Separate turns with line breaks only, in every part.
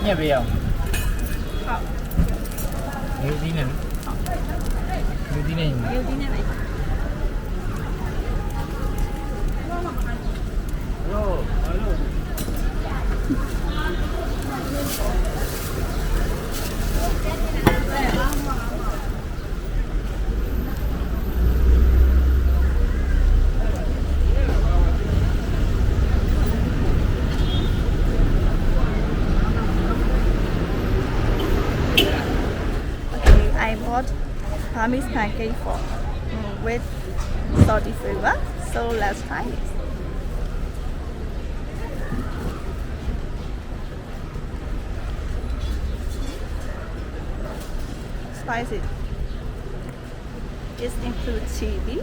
ညက်ပေးရအောင်
ဟုတ်
မျိုးသီးနဲ့မျိုးသီးနဲ့
ရုပ်သီးနဲ့ပဲ I bought burmese pancake for with salty flavor. So let's try it. Spicy. It includes chili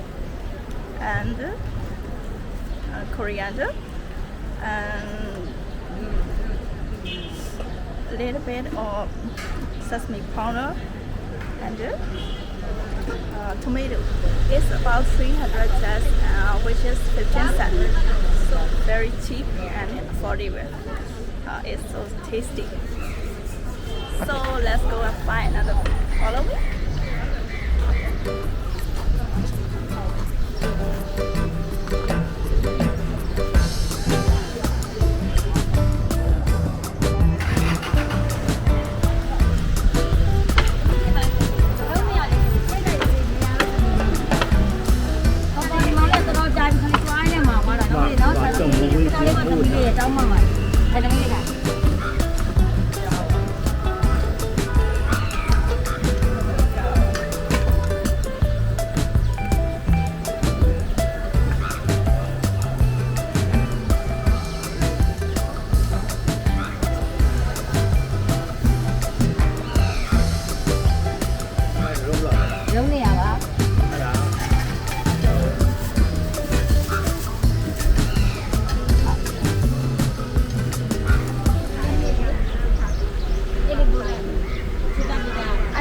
and coriander and a little bit of sesame powder and tomato. It's about 300 cents, which is 15 cents. So very cheap and affordable. It's so tasty. So let's go and find another food. Follow me.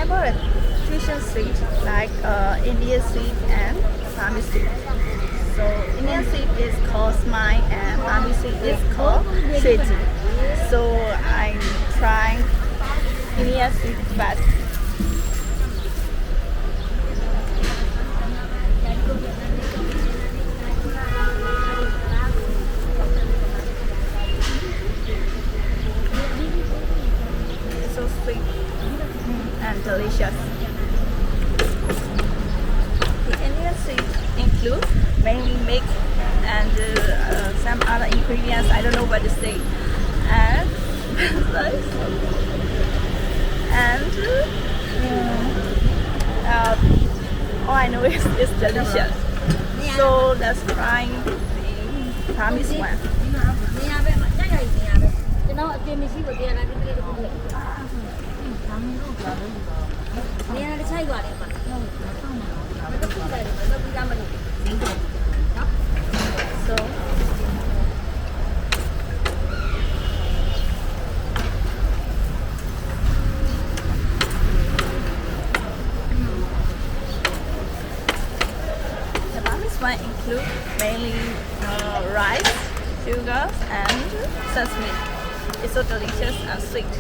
I bought a fusion seed like Indian seed and burmese seed. So Indian seed is called smile and burmese seed is called sheti. So I'm trying Indian seed first. It's so sweet and delicious. The Indian seed include mainly milk and some other ingredients. I don't know what to say. And all I know is it's delicious. So let's try the burmese one. So the burmese one include mainly rice, sugar, and sesame. It's so delicious and sweet.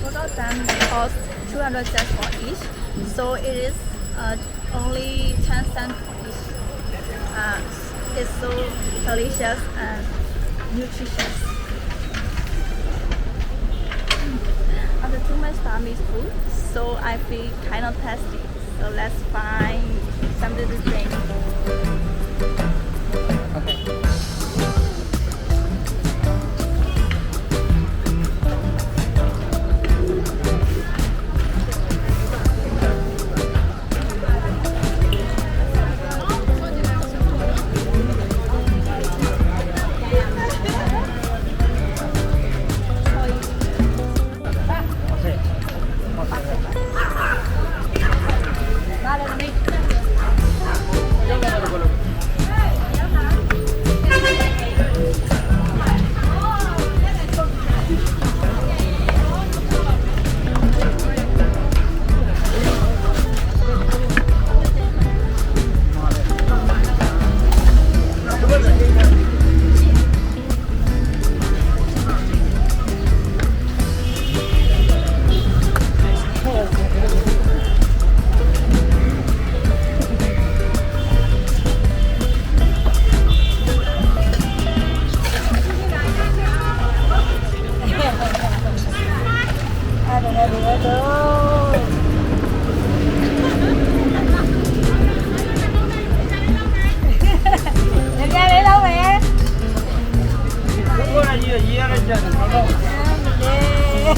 Both of them cost 200 cents for each, so it is only 10 cents for each. It's so delicious and nutritious. After too much burmese food, so I feel kind of thirsty. So let's find something to drink.
Okay.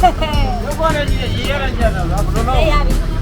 요번에 이제 이해하잖아. 물론